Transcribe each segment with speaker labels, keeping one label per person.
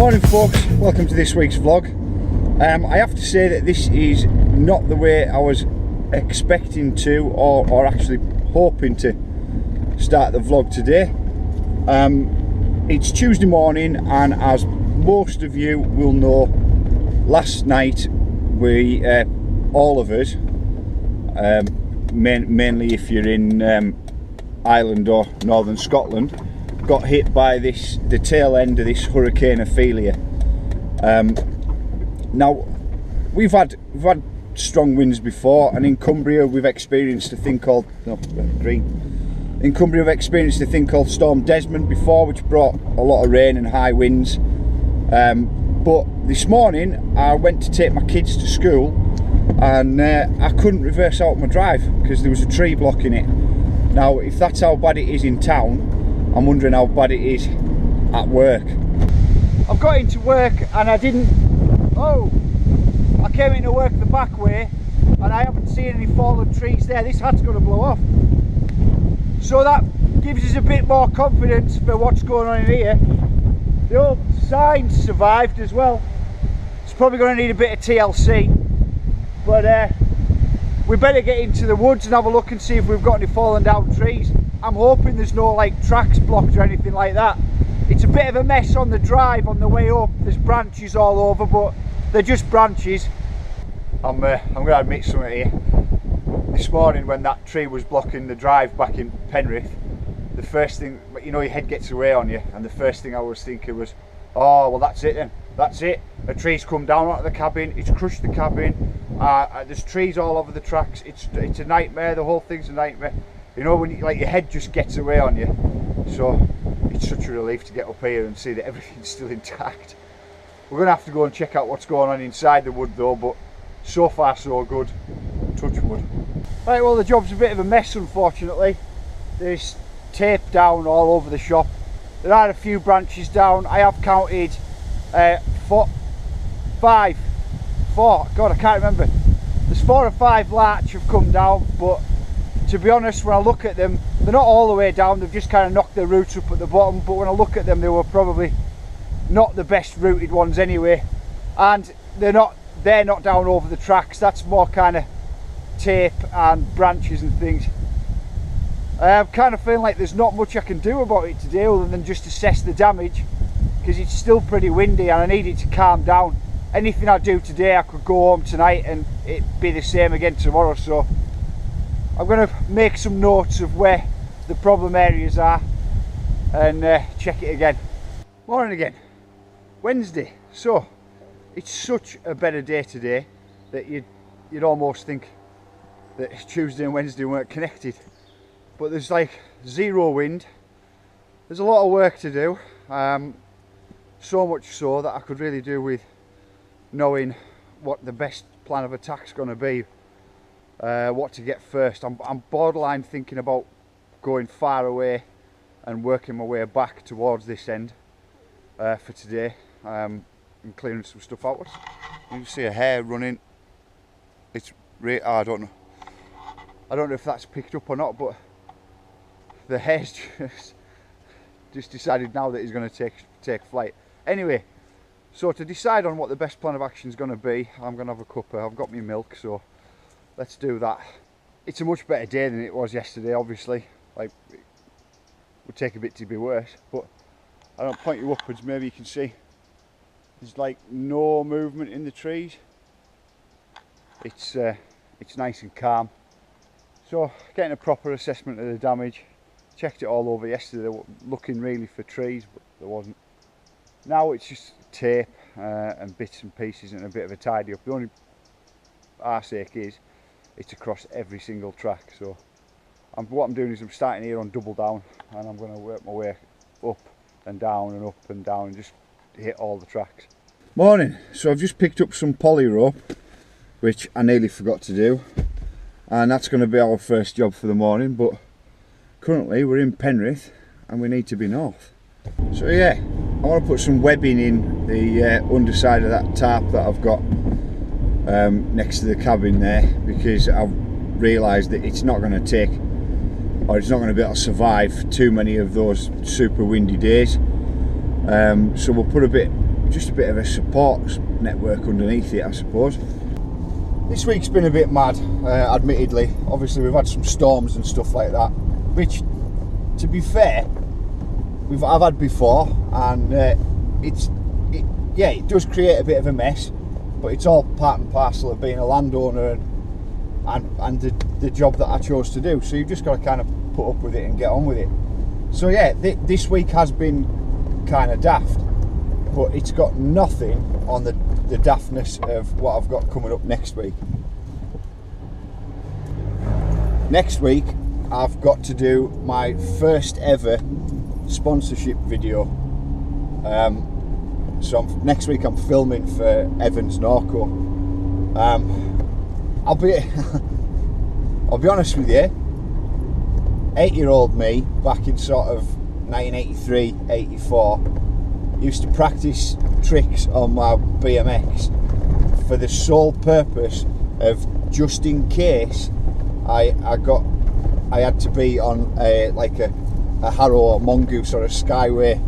Speaker 1: Morning folks, welcome to this week's vlog. I have to say that this is not the way I was expecting to or actually hoping to start the vlog today. It's Tuesday morning, and as most of you will know, last night we, all of us, mainly if you're in Ireland or northern Scotland, got hit by the tail end of this Hurricane Ophelia. Now we've had strong winds before, and in Cumbria we've experienced a thing called Storm Desmond before, which brought a lot of rain and high winds. But this morning I went to take my kids to school, and I couldn't reverse out my drive because there was a tree blocking it. Now if that's how bad it is in town, I'm wondering how bad it is at work. I've got into work and I came into work the back way and I haven't seen any fallen trees there. This hat's going to blow off. So that gives us a bit more confidence for what's going on in here. The old signs survived as well. It's probably going to need a bit of TLC, but we better get into the woods and have a look and see if we've got any fallen down trees. I'm hoping there's no like tracks blocked or anything like that. It's a bit of a mess on the drive on the way up. There's branches all over, but they're just branches. I'm going to admit something here. This morning when that tree was blocking the drive back in Penrith, the first thing, you know, your head gets away on you, and the first thing I was thinking was, oh well, that's it then, that's it. A tree's come down out of the cabin, it's crushed the cabin, there's trees all over the tracks. It's a nightmare, the whole thing's a nightmare. You know, when you, like, your head just gets away on you. So it's such a relief to get up here and see that everything's still intact. We're going to have to go and check out what's going on inside the wood though, but so far so good. Touch wood. Right, well, the job's a bit of a mess unfortunately. There's tape down all over the shop. There are a few branches down. I have counted four, God, I can't remember. There's 4 or 5 larch have come down, but to be honest, when I look at them, they're not all the way down. They've just kind of knocked their roots up at the bottom, but when I look at them, they were probably not the best rooted ones anyway, and they're not down over the tracks. That's more kind of tape and branches and things. I'm kind of feeling like there's not much I can do about it today other than just assess the damage, because it's still pretty windy and I need it to calm down. Anything I do today, I could go home tonight and it'd be the same again tomorrow. So I'm going to make some notes of where the problem areas are and check it again. Morning again. Wednesday. So it's such a better day today that you'd almost think that Tuesday and Wednesday weren't connected. But there's like zero wind. There's a lot of work to do. So much so that I could really do with knowing what the best plan of attack's going to be. What to get first. I'm borderline thinking about going far away and working my way back towards this end for today, and clearing some stuff out. You can see a hare running. It's I don't know if that's picked up or not, but the hare's just decided now that he's going to take flight. Anyway, so to decide on what the best plan of action is going to be, I'm going to have a cuppa. I've got my milk, so let's do that. It's a much better day than it was yesterday, obviously. Like, it would take a bit to be worse, but I don't point you upwards, maybe you can see there's like no movement in the trees. It's nice and calm. So getting a proper assessment of the damage. Checked it all over yesterday, looking really for trees, but there wasn't. Now it's just tape and bits and pieces and a bit of a tidy up. The only arsake is it's across every single track. So what I'm doing is I'm starting here on double down, and I'm going to work my way up and down and up and down and just hit all the tracks. Morning. So I've just picked up some poly rope, which I nearly forgot to do, and that's going to be our first job for the morning. But currently we're in Penrith and we need to be north. So yeah, I want to put some webbing in the underside of that tarp that I've got next to the cabin there, because I've realised that it's not going to take, or it's not going to be able to survive too many of those super windy days. So we'll put a bit just a bit of a support network underneath it, I suppose. This week's been a bit mad, admittedly. Obviously we've had some storms and stuff like that, which, to be fair, I've had before, and it does create a bit of a mess, but it's all part and parcel of being a landowner and the job that I chose to do. So you've just got to kind of put up with it and get on with it. So yeah, this week has been kind of daft, but it's got nothing on the daftness of what I've got coming up next week. Next week I've got to do my first ever sponsorship video. So next week I'm filming for Evans Norco. I'll be honest with you, 8-year-old me back in sort of 1983, 84 used to practice tricks on my BMX for the sole purpose of, just in case I had to be on a Harrow or Mongoose or a Skyway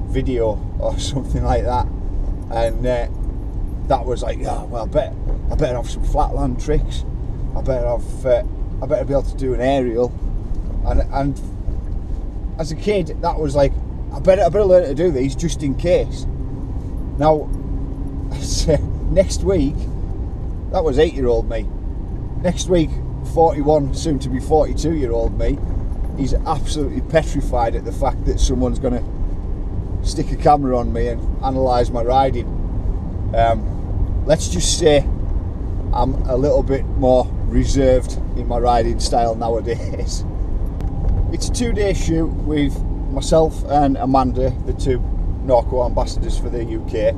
Speaker 1: video or something like that, and that was like, oh, well, I better have some flatland tricks. I better be able to do an aerial, and as a kid that was like, I better learn to do these just in case. Now next week, that was 8-year-old me. Next week, 41, soon to be 42-year-old me is absolutely petrified at the fact that someone's going to stick a camera on me and analyse my riding. Let's just say I'm a little bit more reserved in my riding style nowadays. It's a 2-day shoot with myself and Amanda, the 2 Norco ambassadors for the UK,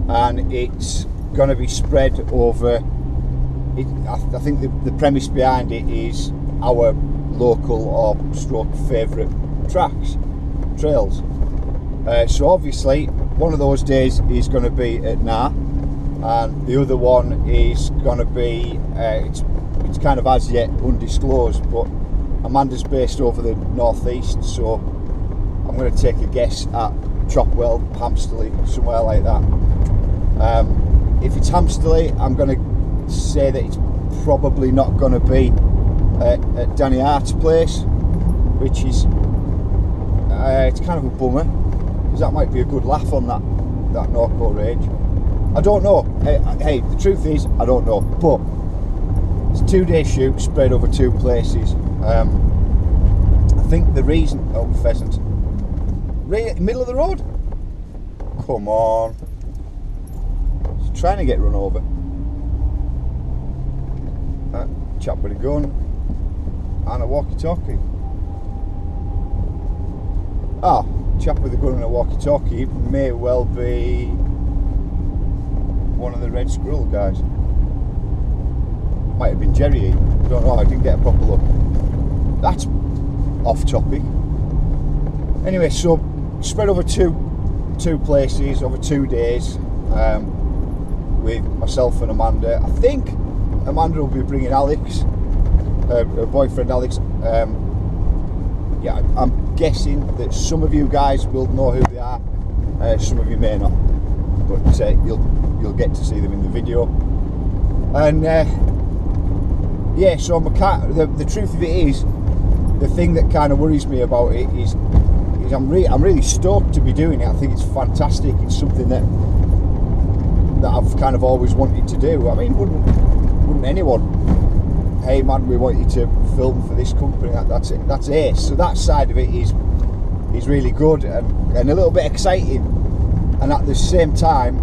Speaker 1: and it's going to be spread over, I think the premise behind it is our local or stroke favourite trails. So obviously one of those days is going to be at GNAR, and the other one is going to be, it's kind of as yet undisclosed, but Amanda's based over the northeast, so I'm going to take a guess at Chopwell, Hampsterley, somewhere like that. If it's Hampsterley, I'm going to say that it's probably not going to be at Danny Hart's place, which is it's kind of a bummer, because that might be a good laugh on that Norco range. I don't know. Hey, the truth is, I don't know, but it's a 2-day shoot spread over 2 places. I think the reason... Oh, pheasant. Right, middle of the road? Come on. He's trying to get run over. Chap with a gun and a walkie-talkie. Chap with a gun and a walkie-talkie may well be one of the Red Squirrel guys. Might have been Jerry. I don't know, I didn't get a proper look. That's off topic. Anyway, so spread over two places over 2 days, with myself and Amanda. I think Amanda will be bringing Alex, her boyfriend Alex. Yeah, I'm guessing that some of you guys will know who they are, some of you may not, but you'll get to see them in the video. And yeah, so the truth of it is, the thing that kind of worries me about it is I'm really stoked to be doing it. I think it's fantastic. It's something that I've kind of always wanted to do. I mean, wouldn't anyone? Hey man, we want you to film for this company. That's it. That's ace. So that side of it is really good and a little bit exciting. And at the same time,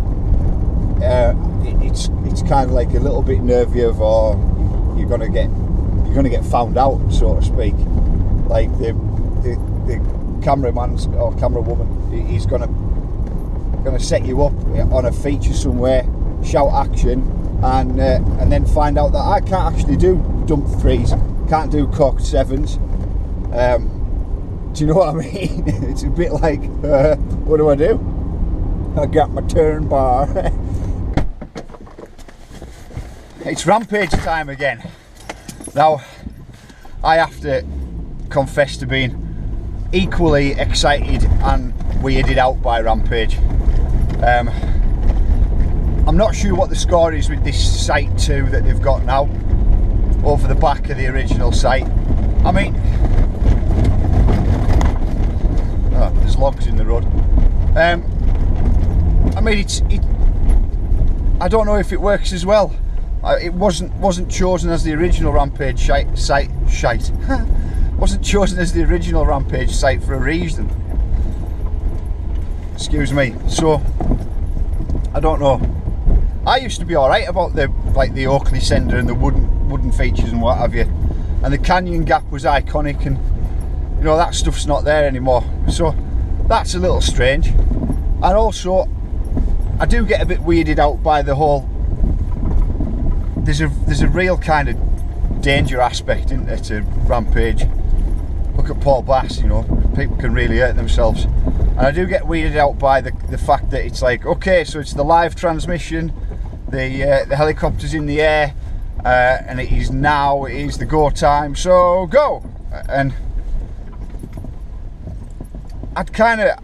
Speaker 1: it's kind of like a little bit nervy of, or you're gonna get found out, so to speak. Like the cameraman or camera woman, he's gonna set you up on a feature somewhere, shout action, and then find out that I can't actually do dump 3s, can't do cocked 7s. Do you know what I mean? It's a bit like, what do I do? I got my turn bar. It's rampage time again. Now, I have to confess to being equally excited and weirded out by Rampage. I'm not sure what the score is with this site 2 that they've got now over the back of the original site. I mean, there's logs in the road. I mean, I don't know if it works as well. It wasn't chosen as the original Rampage site. Wasn't chosen as the original Rampage site for a reason. Excuse me. So I don't know. I used to be all right about the Oakley sender and the wooden features and what have you, and the canyon gap was iconic, and you know that stuff's not there anymore. So that's a little strange. And also, I do get a bit weirded out by the whole. There's a real kind of danger aspect, isn't there, to Rampage. Look at Paul Bass, you know, people can really hurt themselves. And I do get weirded out by the fact that it's like, okay, so it's the live transmission, the helicopter's in the air, and it is the go time, so go. And I'd kind of,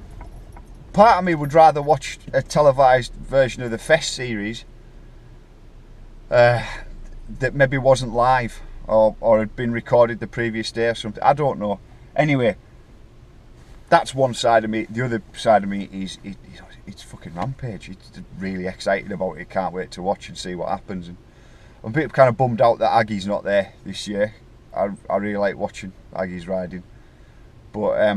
Speaker 1: part of me would rather watch a televised version of the Fest series that maybe wasn't live or had been recorded the previous day or something. I don't know. Anyway, that's one side of me. The other side of me is it's fucking Rampage. It's really excited about it. Can't wait to watch and see what happens. And I'm a bit kind of bummed out that Aggie's not there this year. I really like watching Aggie's riding, but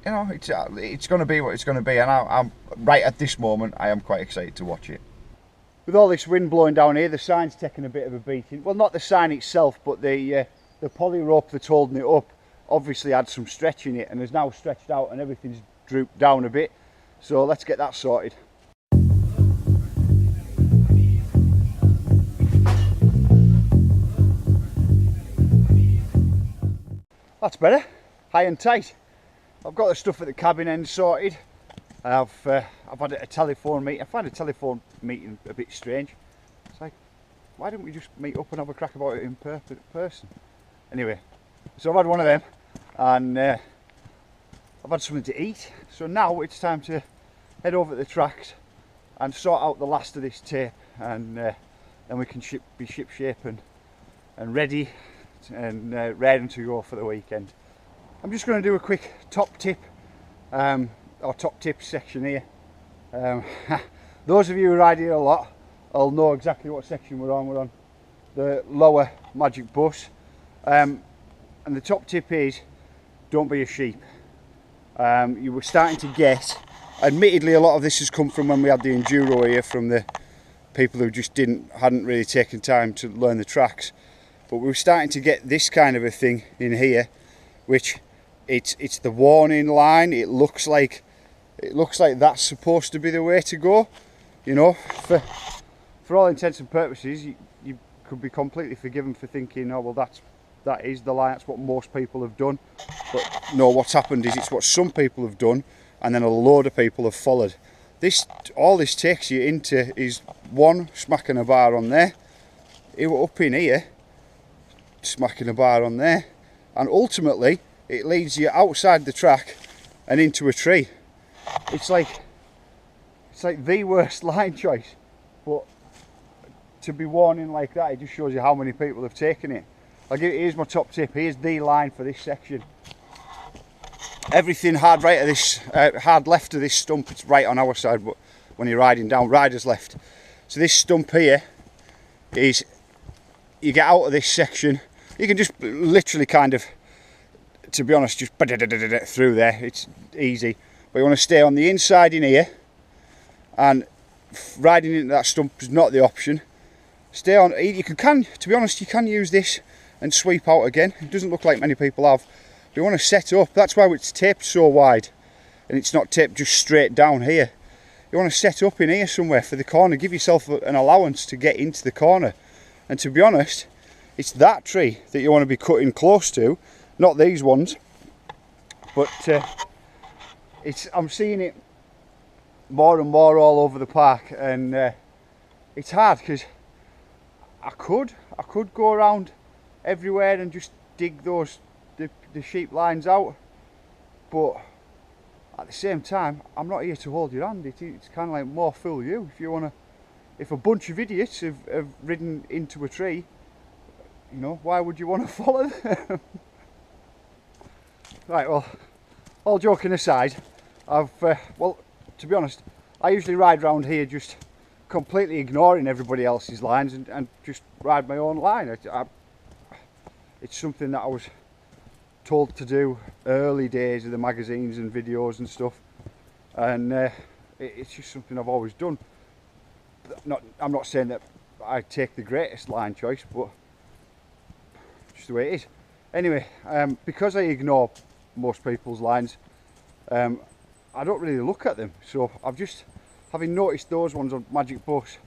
Speaker 1: you know, it's going to be what it's going to be, and I'm right at this moment. I am quite excited to watch it. With all this wind blowing down here, the sign's taking a bit of a beating. Well, not the sign itself, but the poly rope that's holding it up obviously had some stretch in it, and is now stretched out, and everything's drooped down a bit. So let's get that sorted. That's better, high and tight. I've got the stuff at the cabin end sorted. I've had a telephone meeting. I find a telephone meeting a bit strange. It's like, why don't we just meet up and have a crack about it in person? Anyway, so I've had one of them, and I've had something to eat. So now it's time to head over to the tracks and sort out the last of this tape, and then we can be ship shape and ready and raring to go for the weekend. I'm just going to do a quick top tip, or top tips section here. Those of you who ride here a lot will know exactly what section we're on. We're on the lower Magic Bus, and the top tip is, don't be a sheep. You were starting to get, admittedly a lot of this has come from when we had the enduro here, from the people who just hadn't really taken time to learn the tracks, but we were starting to get this kind of a thing in here, which it's the warning line. It looks like that's supposed to be the way to go, you know. For all intents and purposes, you could be completely forgiven for thinking, oh well, that is the line, that's what most people have done. But no, what's happened is it's what some people have done, and then a load of people have followed. All this takes you into is one, smacking a bar on there, up in here, smacking a bar on there, and ultimately it leads you outside the track and into a tree. It's like the worst line choice, but to be warning like that, it just shows you how many people have taken it. Here's my top tip. Here's the line for this section. Everything hard right of this, hard left of this stump, it's right on our side, but when you're riding down, rider's left. So this stump here is, you get out of this section, you can just literally kind of, to be honest, just through there, it's easy. But you want to stay on the inside in here, and riding into that stump is not the option. Stay on, you can, to be honest, you can use this and sweep out again. It doesn't look like many people have. But you want to set up, that's why it's taped so wide, and it's not taped just straight down here. You want to set up in here somewhere for the corner, give yourself an allowance to get into the corner. And to be honest, it's that tree that you want to be cutting close to, not these ones. But I'm seeing it more and more all over the park, and it's hard because I could go around everywhere and just dig the sheep lines out, but at the same time, I'm not here to hold your hand. It's kind of like more fool you. If a bunch of idiots have ridden into a tree, you know, why would you want to follow them? Right, well, all joking aside, well, to be honest, I usually ride around here just completely ignoring everybody else's lines and just ride my own line. It's something that I was told to do early days of the magazines and videos and stuff, and it's just something I've always done. I'm not saying that I take the greatest line choice, but just the way it is. Anyway, because I ignore most people's lines, I don't really look at them. So I've just, having noticed those ones on Magic Bus,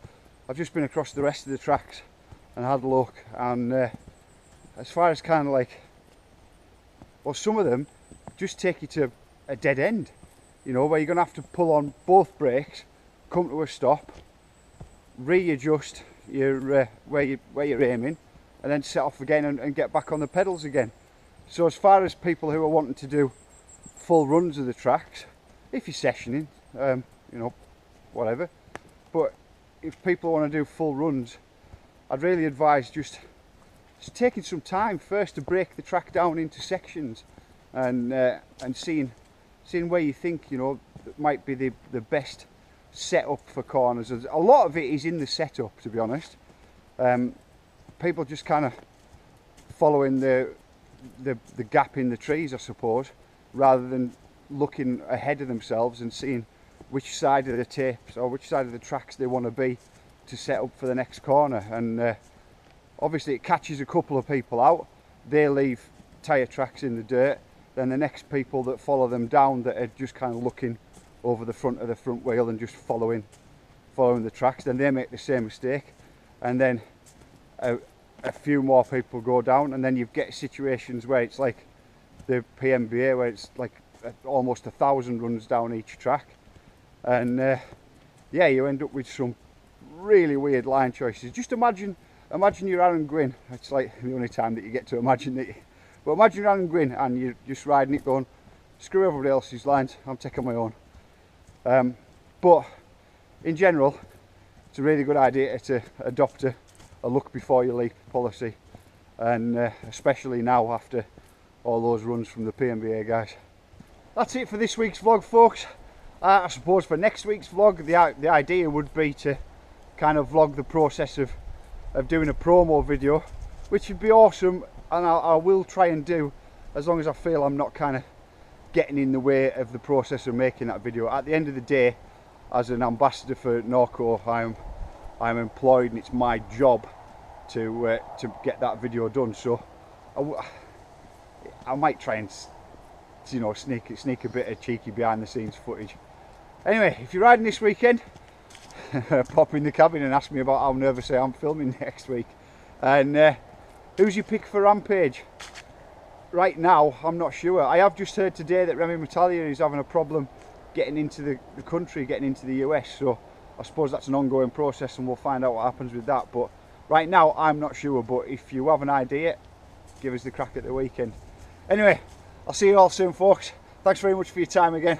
Speaker 1: I've just been across the rest of the tracks and had a look, and as far as kind of like, well, some of them just take you to a dead end, you know, where you're going to have to pull on both brakes, come to a stop, readjust your where you're aiming, and then set off again and get back on the pedals again. So as far as people who are wanting to do full runs of the tracks, if you're sessioning, you know, whatever, but if people want to do full runs, I'd really advise just taking some time first to break the track down into sections, and seeing where you think, you know, might be the best setup for corners. A lot of it is in the setup, to be honest. People just kind of following the gap in the trees, I suppose, rather than looking ahead of themselves and seeing which side of the tapes or which side of the tracks they want to be to set up for the next corner. And obviously it catches a couple of people out, they leave tyre tracks in the dirt, then the next people that follow them down that are just kind of looking over the front of the front wheel and just following the tracks, then they make the same mistake, and then a few more people go down, and then you get situations where it's like the PMBA, where it's like almost 1,000 runs down each track, and yeah, you end up with some really weird line choices. Just imagine you're Aaron Gwyn. It's like the only time that you get to imagine it. But imagine you're Aaron Gwyn and you're just riding it going, screw everybody else's lines, I'm taking my own. But in general, it's a really good idea to adopt a look before you leap policy, and especially now after all those runs from the PMBA guys. That's it for this week's vlog, folks. I suppose for next week's vlog, the idea would be to kind of vlog the process of doing a promo video, which would be awesome, and I will try and do, as long as I feel I'm not kind of getting in the way of the process of making that video. At the end of the day, as an ambassador for Norco, I'm employed, and it's my job to get that video done. So I might try and, you know, sneak a bit of cheeky behind the scenes footage. Anyway, if you're riding this weekend, pop in the cabin and ask me about how nervous I am filming next week. And who's your pick for Rampage? Right now, I'm not sure. I have just heard today that Remy Metalia is having a problem getting into the country, getting into the US. So I suppose that's an ongoing process, and we'll find out what happens with that. But right now, I'm not sure. But if you have an idea, give us the crack at the weekend. Anyway, I'll see you all soon, folks. Thanks very much for your time again.